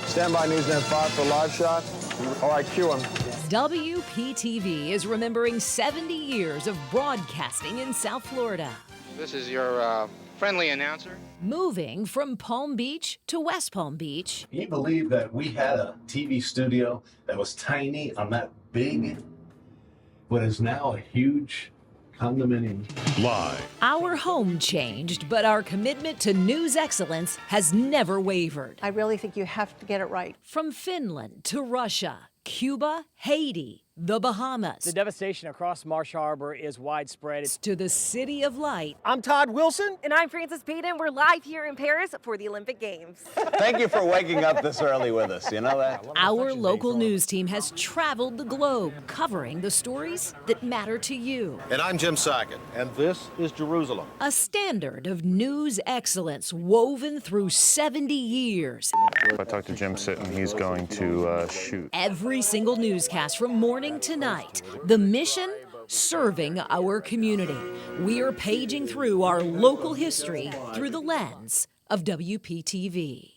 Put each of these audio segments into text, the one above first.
Stand by Newsnet 5 for live shot. All right, cue him. WPTV is remembering 70 years of broadcasting in South Florida. This is your friendly announcer. Moving from Palm Beach to West Palm Beach. Can you believe that we had a TV studio that was tiny on that big, what is now a huge condominium? Live. Our home changed, but our commitment to news excellence has never wavered. I really think you have to get it right. From Finland to Russia, Cuba, Haiti, the Bahamas. The devastation across Marsh Harbor is widespread. To the City of Light. I'm Todd Wilson. And I'm Frances Payton. We're live here in Paris for the Olympic Games. Thank you for waking up this early with us. You know that? Our local news team has traveled the globe, covering the stories that matter to you. And I'm Jim Sackett. And this is Jerusalem. A standard of news excellence woven through 70 years. I talked to Jim Sitton. He's going to shoot. Every single newscast from morning to night. The mission? Serving our community. We are paging through our local history through the lens of WPTV.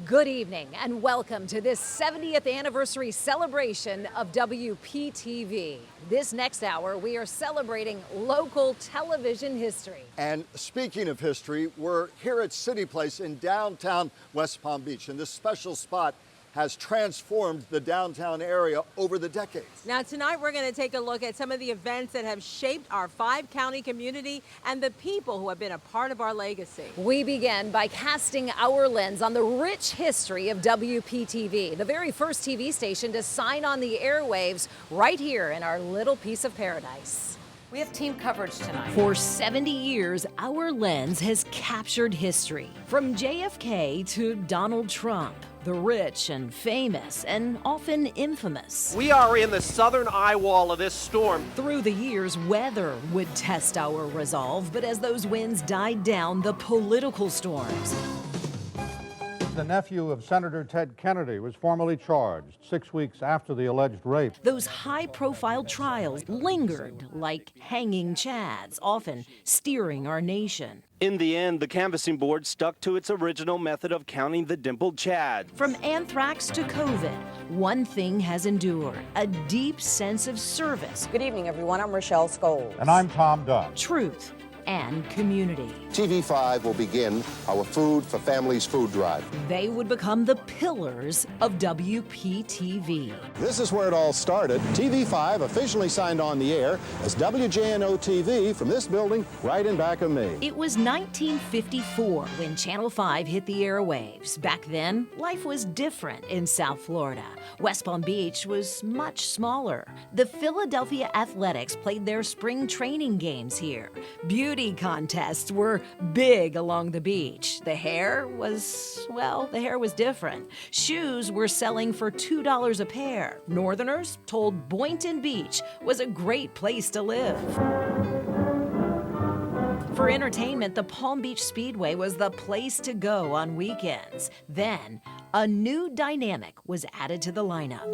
Good evening and welcome to this 70th anniversary celebration of WPTV. This next hour, we are celebrating local television history. And speaking of history, we're here at City Place in downtown West Palm Beach, and this special spot has transformed the downtown area over the decades. Now tonight we're going to take a look at some of the events that have shaped our 5-county community and the people who have been a part of our legacy. We begin by casting our lens on the rich history of WPTV, the very first TV station to sign on the airwaves right here in our little piece of paradise. We have team coverage tonight. For 70 years, our lens has captured history. From JFK to Donald Trump, the rich and famous and often infamous. We are in the southern eye wall of this storm. Through the years, weather would test our resolve, but as those winds died down, the political storms. The nephew of Senator Ted Kennedy was formally charged 6 weeks after the alleged rape. Those high-profile trials lingered like hanging chads, often steering our nation. In the end, the canvassing board stuck to its original method of counting the dimpled chad. From anthrax to COVID, one thing has endured, a deep sense of service. Good evening, everyone. I'm Rochelle Scholes. And I'm Tom Dunn. Truth and community. TV5 will begin our Food for Families food drive. They would become the pillars of WPTV. This is where it all started. TV5 officially signed on the air as WJNO TV from this building right in back of me. It was 1954 when Channel 5 hit the airwaves. Back then, life was different in South Florida. West Palm Beach was much smaller. The Philadelphia Athletics played their spring training games here. Beauty contests were big along the beach. The hair was different. Shoes were selling for $2 a pair. Northerners told Boynton Beach was a great place to live. For entertainment, the Palm Beach Speedway was the place to go on weekends. Then, a new dynamic was added to the lineup.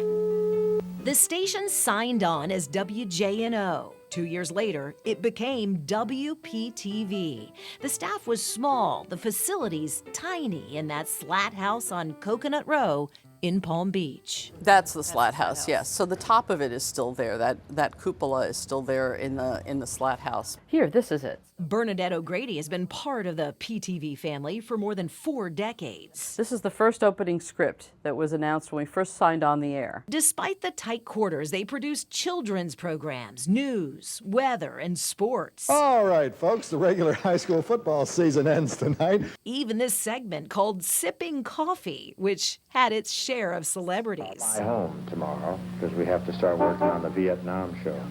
The station signed on as WJNO. 2 years later, it became WPTV. The staff was small, the facilities tiny in that slat house on Coconut Row in Palm Beach. That's the slat house, yes. So the top of it is still there. That cupola is still there in the slat house. Here, this is it. Bernadette O'Grady has been part of the PTV family for more than 4 decades. This is the first opening script that was announced when we first signed on the air. Despite the tight quarters, they produced children's programs, news, weather, and sports. All right, folks, the regular high school football season ends tonight. Even this segment called Sipping Coffee, which had its share of celebrities. I'm home tomorrow because we have to start working on the Vietnam show.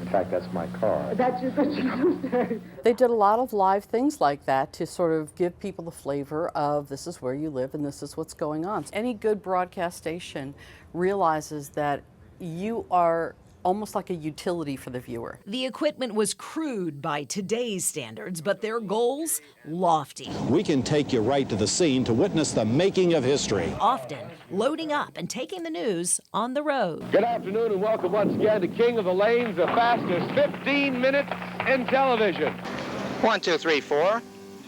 In fact, that's my car. That's your picture. They did a lot of live things like that to sort of give people the flavor of this is where you live and this is what's going on. Any good broadcast station realizes that you are almost like a utility for the viewer. The equipment was crude by today's standards, but their goals, lofty. We can take you right to the scene to witness the making of history. Often loading up and taking the news on the road. Good afternoon and welcome once again to King of the Lanes, the fastest 15 minutes in television. 1, 2, 3, 4.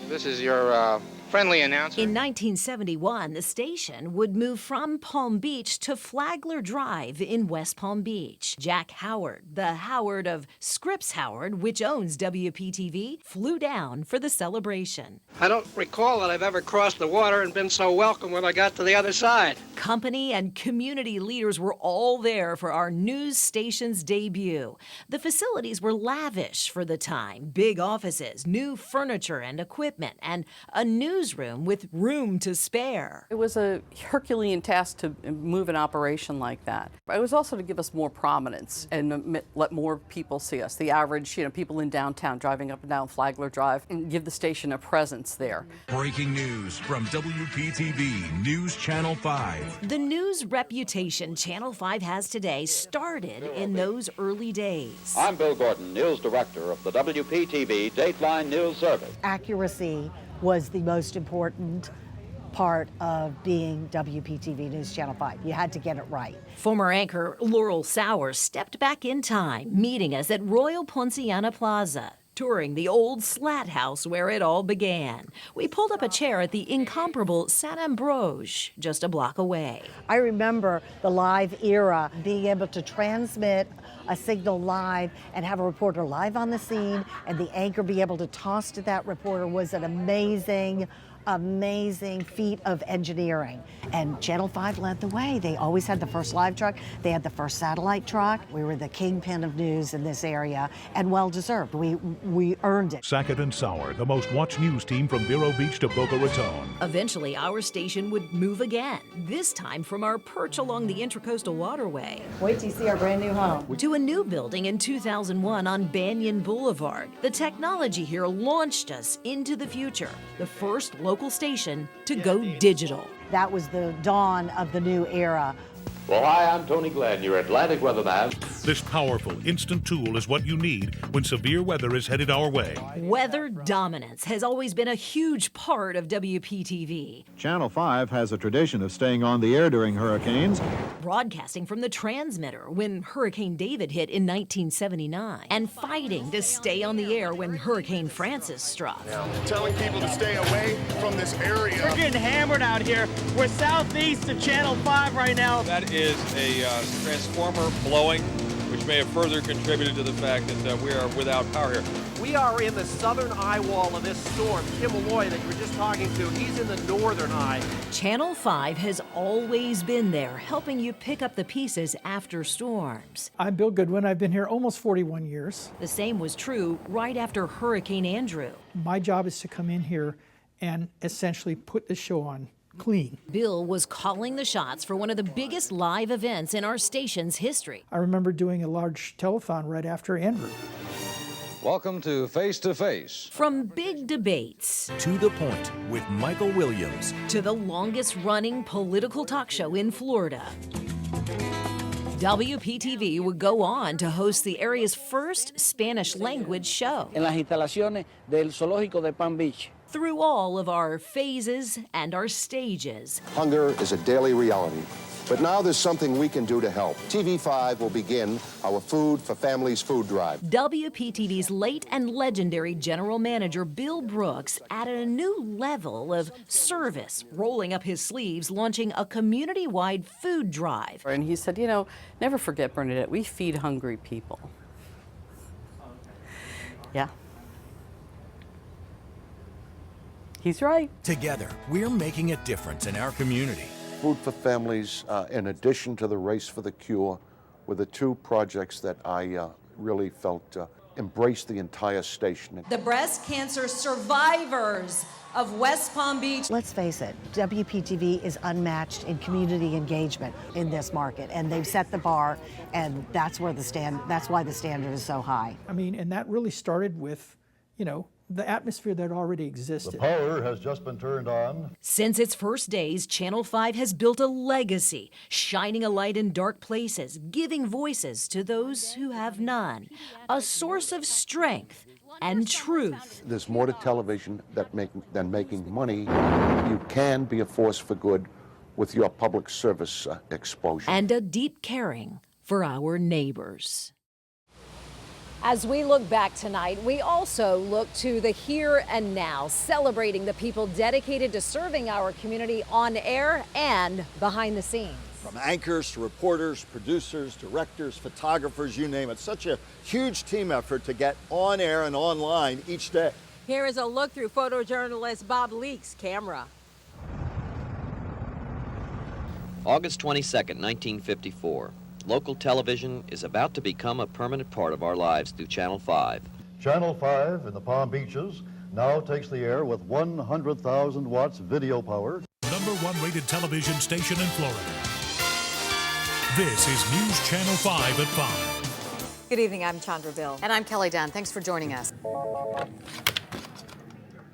This is your friendly announcer. In 1971, the station would move from Palm Beach to Flagler Drive in West Palm Beach. Jack Howard, the Howard of Scripps Howard, which owns WPTV, flew down for the celebration. I don't recall that I've ever crossed the water and been so welcome when I got to the other side. Company and community leaders were all there for our news station's debut. The facilities were lavish for the time. Big offices, new furniture and equipment, and a newsroom with room to spare. It was a Herculean task to move an operation like that. It was also to give us more prominence and let more people see us. The average, people in downtown driving up and down Flagler Drive, and give the station a presence there. Breaking news from WPTV News Channel 5. The news reputation Channel 5 has today started in those early days. I'm Bill Gordon, News Director of the WPTV Dateline News Service. Accuracy was the most important part of being WPTV News Channel 5. You had to get it right. Former anchor Laurel Sowers stepped back in time, meeting us at Royal Poinciana Plaza, touring the old slat house where it all began. We pulled up a chair at the incomparable Saint Ambroise, just a block away. I remember the live era, being able to transmit a signal live and have a reporter live on the scene, and the anchor be able to toss to that reporter was an amazing feat of engineering. And Channel 5 led the way. They always had the first live truck. They had the first satellite truck. We were the kingpin of news in this area, and well deserved. We earned it. Sackett and Sauer, the most watched news team from Vero Beach to Boca Raton. Eventually, our station would move again, this time from our perch along the Intracoastal Waterway. Wait till you see our brand new home. To a new building in 2001 on Banyan Boulevard. The technology here launched us into the future. The first local station to go digital. That was the dawn of the new era. Well, hi, I'm Tony Glenn, your Atlantic weatherman. This powerful instant tool is what you need when severe weather is headed our way. Weather dominance has always been a huge part of WPTV. Channel 5 has a tradition of staying on the air during hurricanes. Broadcasting from the transmitter when Hurricane David hit in 1979, and fighting to stay on the air when Hurricane Francis struck. Telling people to stay away from this area. We're getting hammered out here. We're southeast of Channel 5 right now. That is a transformer blowing, which may have further contributed to the fact that we are without power here. We are in the southern eye wall of this storm. Kim Malloy that you were just talking to, he's in the northern eye. Channel 5 has always been there, helping you pick up the pieces after storms. I'm Bill Goodwin. I've been here almost 41 years. The same was true right after Hurricane Andrew. My job is to come in here and essentially put the show on clean. Bill was calling the shots for one of the biggest live events in our station's history. I remember doing a large telethon right after Andrew. Welcome to Face to Face. From big debates To the Point with Michael Williams to the longest running political talk show in Florida, WPTV would go on to host the area's first Spanish language show. En las instalaciones del Zoológico de Palm Beach. Through all of our phases and our stages. Hunger is a daily reality, but now there's something we can do to help. TV5 will begin our Food for Families food drive. WPTV's late and legendary general manager Bill Brooks added a new level of service, rolling up his sleeves, launching a community-wide food drive. And he said, never forget, Bernadette, we feed hungry people. Yeah. He's right. Together, we're making a difference in our community. Food for Families, in addition to the Race for the Cure, were the two projects that I really felt embraced the entire station. The breast cancer survivors of West Palm Beach. Let's face it, WPTV is unmatched in community engagement in this market, and they've set the bar, and that's why the standard is so high. I mean, and that really started with, the atmosphere that already existed. The power has just been turned on. Since its first days, Channel 5 has built a legacy, shining a light in dark places, giving voices to those who have none, a source of strength and truth. There's more to television than making money. You can be a force for good with your public service exposure. And a deep caring for our neighbors. As we look back tonight, we also look to the here and now, celebrating the people dedicated to serving our community on air and behind the scenes. From anchors to reporters, producers, directors, photographers, you name it. Such a huge team effort to get on air and online each day. Here is a look through photojournalist Bob Leake's camera. August 22nd, 1954. Local television is about to become a permanent part of our lives through Channel 5. Channel 5 in the Palm Beaches now takes the air with 100,000 watts video power. #1 rated television station in Florida. This is News Channel 5 at 5. Good evening, I'm Chandra Bill. And I'm Kelly Dunn. Thanks for joining us.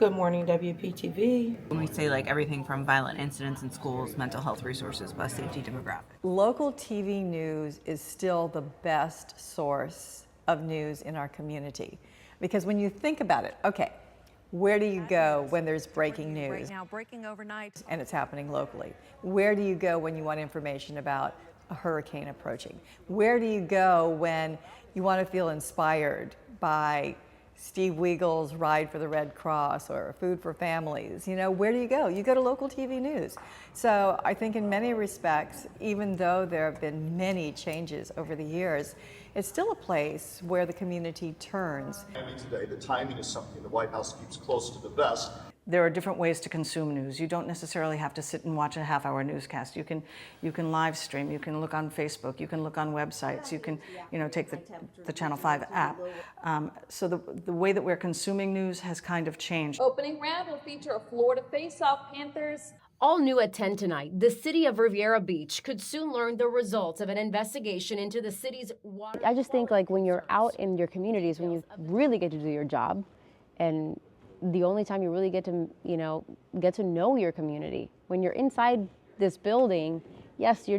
Good morning, WPTV. When we say like everything from violent incidents in schools, mental health resources, bus safety, demographic. Local TV news is still the best source of news in our community. Because when you think about it, okay, where do you go when there's breaking news? Right now, breaking overnight. And it's happening locally. Where do you go when you want information about a hurricane approaching? Where do you go when you want to feel inspired by Steve Weagle's Ride for the Red Cross or Food for Families? You know, where do you go? You go to local TV news. So I think in many respects, even though there have been many changes over the years, it's still a place where the community turns. Today, the timing is something the White House keeps close to the vest. There are different ways to consume news. You don't necessarily have to sit and watch a half-hour newscast. You can live stream. You can look on Facebook. You can look on websites. You can, take the Channel 5 app. So the way that we're consuming news has kind of changed. Opening round will feature a Florida face-off Panthers. All new at 10 tonight, the city of Riviera Beach could soon learn the results of an investigation into the city's water. I just think like when you're out in your communities, when you really get to do your job, and the only time you really get to, get to know your community. When you're inside this building, yes, you're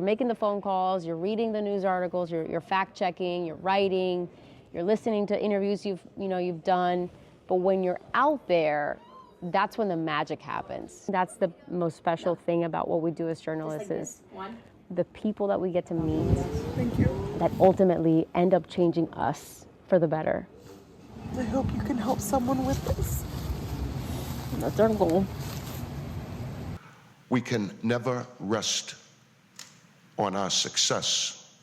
making the phone calls, you're reading the news articles, you're fact checking, you're writing, you're listening to interviews you've done. But when you're out there, that's when the magic happens. That's the most special thing about what we do as journalists is the people that we get to meet. Thank you. That ultimately end up changing us for the better. I hope you can help someone with this. That's our goal. We can never rest on our success.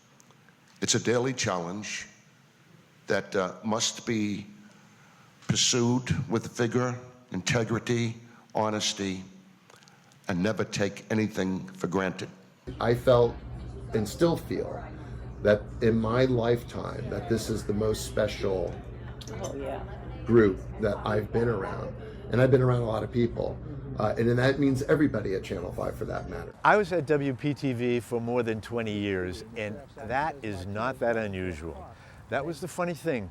It's a daily challenge that must be pursued with vigor, integrity, honesty, and never take anything for granted. I felt and still feel that in my lifetime that this is the most special group that I've been around. And I've been around a lot of people. And that means everybody at Channel 5 for that matter. I was at WPTV for more than 20 years, and that is not that unusual. That was the funny thing.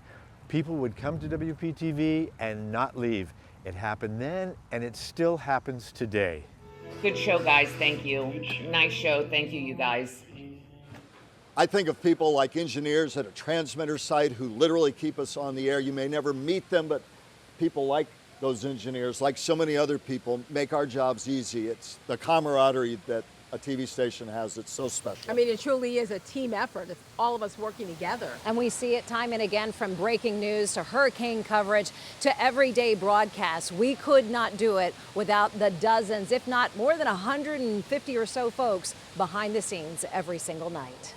People would come to WPTV and not leave. It happened then, and it still happens today. Good show, guys. Thank you. Nice show. Thank you, you guys. I think of people like engineers at a transmitter site who literally keep us on the air. You may never meet them, but people like those engineers, like so many other people, make our jobs easy. It's the camaraderie that a TV station has. It's so special. I mean, it truly is a team effort. It's all of us working together. And we see it time and again, from breaking news to hurricane coverage to everyday broadcasts. We could not do it without the dozens, if not more than 150 or so folks behind the scenes every single night.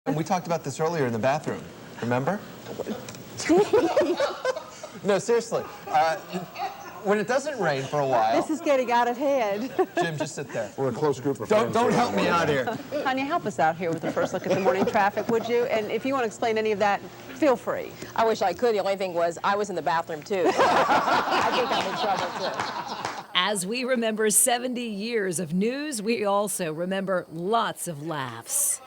And we talked about this earlier in the bathroom, remember? No, seriously. When it doesn't rain for a while... This is getting out of hand. Jim, just sit there. We're a close group of friends. Don't help me out here. Tanya, help us out here with the first look at the morning traffic, would you? And if you want to explain any of that, feel free. I wish I could. The only thing was I was in the bathroom, too. I think I'm in trouble, too. As we remember 70 years of news, we also remember lots of laughs.